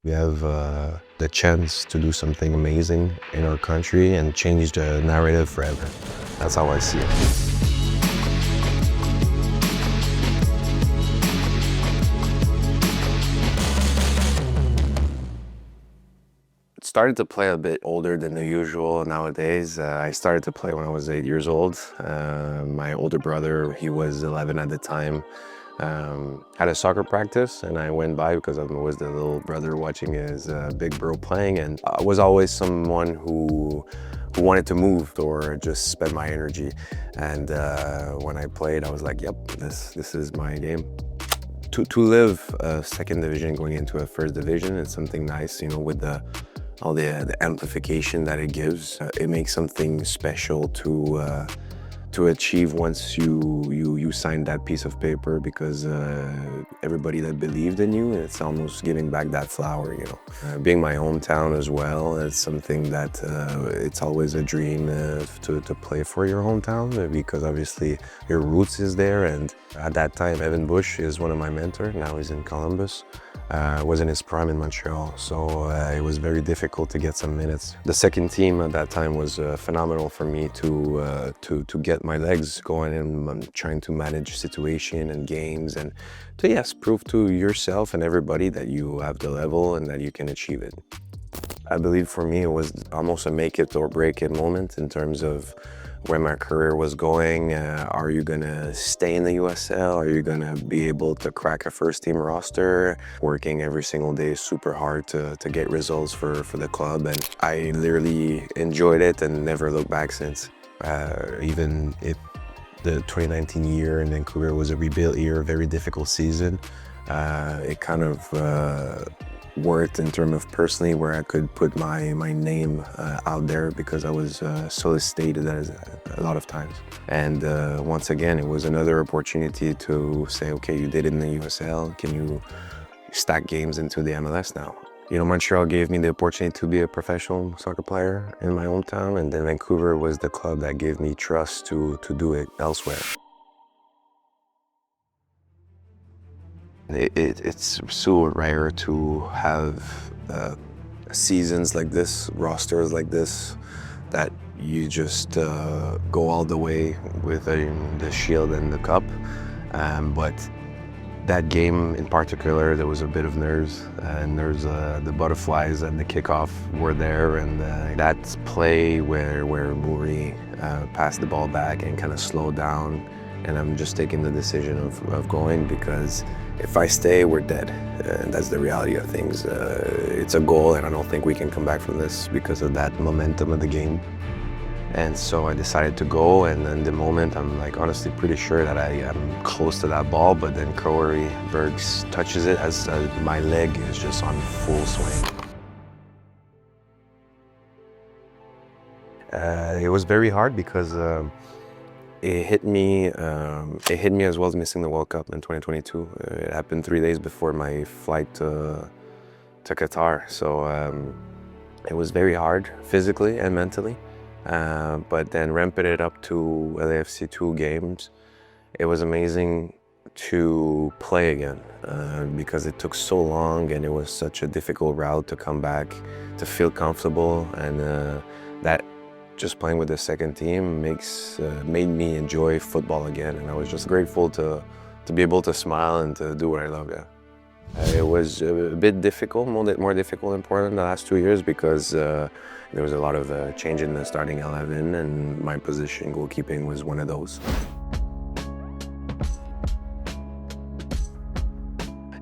We have the chance to do something amazing in our country and change the narrative forever. That's how I see it. Started to play a bit older than the usual nowadays. I started to play when I was 8 years old. My older brother, he was 11 at the time, had a soccer practice, and I went by because I was the little brother watching his big bro playing, and I was always someone who wanted to move or just spend my energy. And when I played, I was like, yep, this is my game. To live a second division going into a first division, it's something nice, you know, with all the amplification that it gives. It makes something special to achieve once you sign that piece of paper, because everybody that believed in you, it's almost giving back that flower, you know. Being my hometown as well, it's something that it's always a dream to play for your hometown, because obviously your roots is there. And at that time, Evan Bush is one of my mentors. Now he's in Columbus. Was in his prime in Montreal, so it was very difficult to get some minutes. The second team at that time was phenomenal for me to get my legs going and trying to manage situation and games, and to, yes, prove to yourself and everybody that you have the level and that you can achieve it. I believe for me it was almost a make it or break it moment in terms of where my career was going. Are you gonna stay in the USL? Are you gonna be able to crack a first team roster? Working every single day super hard to get results for the club, and I literally enjoyed it and never looked back since. Even if the 2019 year in Vancouver was a rebuild year, a very difficult season, it kind of worked in terms of personally where I could put my name out there, because I was solicited as a lot of times. And once again, it was another opportunity to say, okay, you did it in the USL, can you stack games into the MLS now? You know, Montreal gave me the opportunity to be a professional soccer player in my hometown, and then Vancouver was the club that gave me trust to do it elsewhere. It's so rare to have seasons like this, rosters like this, that you just go all the way with the Shield and the Cup. But that game in particular, there was a bit of nerves, and the butterflies and the kickoff were there, and that play where Muri passed the ball back and kind of slowed down, and I'm just taking the decision of going, because if I stay, we're dead. And that's the reality of things. It's a goal, and I don't think we can come back from this because of that momentum of the game. And so I decided to go, and in the moment, I'm like honestly pretty sure that I am close to that ball, but then Corey Bergs touches it as my leg is just on full swing. It was very hard because it hit me as well as missing the World Cup in 2022. It happened 3 days before my flight to Qatar. So it was very hard physically and mentally. But then ramping it up to LAFC 2 games, it was amazing to play again, because it took so long and it was such a difficult route to come back, to feel comfortable, and that just playing with the second team made me enjoy football again, and I was just grateful to be able to smile and to do what I love. Yeah, it was a bit difficult, more difficult and important the last 2 years, because there was a lot of change in the starting 11, and my position, goalkeeping, was one of those.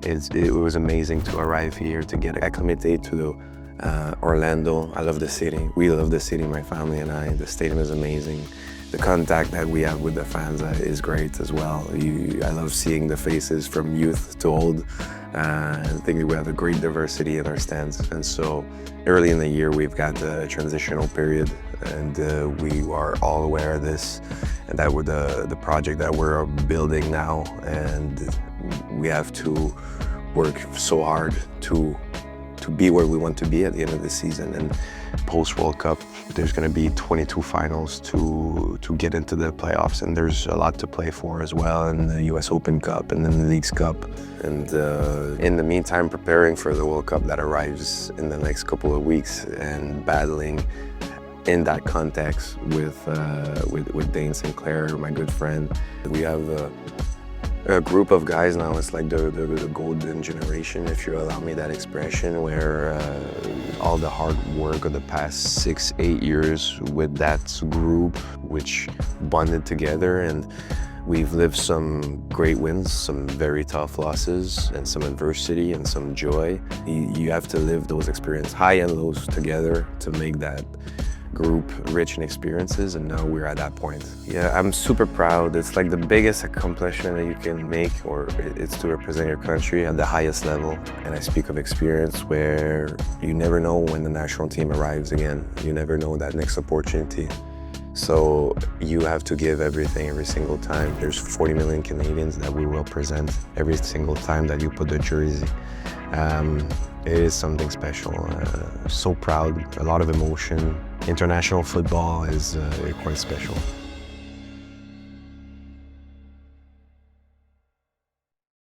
It was amazing to arrive here, to get acclimated to Orlando. I love the city. We love the city, my family and I. The stadium is amazing. The contact that we have with the fans is great as well. I love seeing the faces from youth to old. I think we have a great diversity in our stands. And so early in the year, we've got the transitional period, and we are all aware of this, and that with the project that we're building now, and we have to work so hard to to be where we want to be at the end of the season. And post-World Cup, there's going to be 22 finals to get into the playoffs, and there's a lot to play for as well, in the US Open Cup and then the Leagues Cup. And in the meantime, preparing for the World Cup that arrives in the next couple of weeks, and battling in that context with Dane Sinclair, my good friend. We have a group of guys now. It's like the golden generation, if you allow me that expression, where all the hard work of the past 6-8 years with that group, which bonded together, and we've lived some great wins, some very tough losses, and some adversity and some joy. You have to live those experiences, high and lows, together to make that group rich in experiences, and now we're at that point. Yeah, I'm super proud. It's like the biggest accomplishment that you can make, or it's to represent your country at the highest level. And I speak of experience where you never know when the national team arrives again. You never know that next opportunity. So you have to give everything every single time. There's 40 million Canadians that we will present every single time that you put the jersey. It is something special. So proud, a lot of emotion. International football is quite special.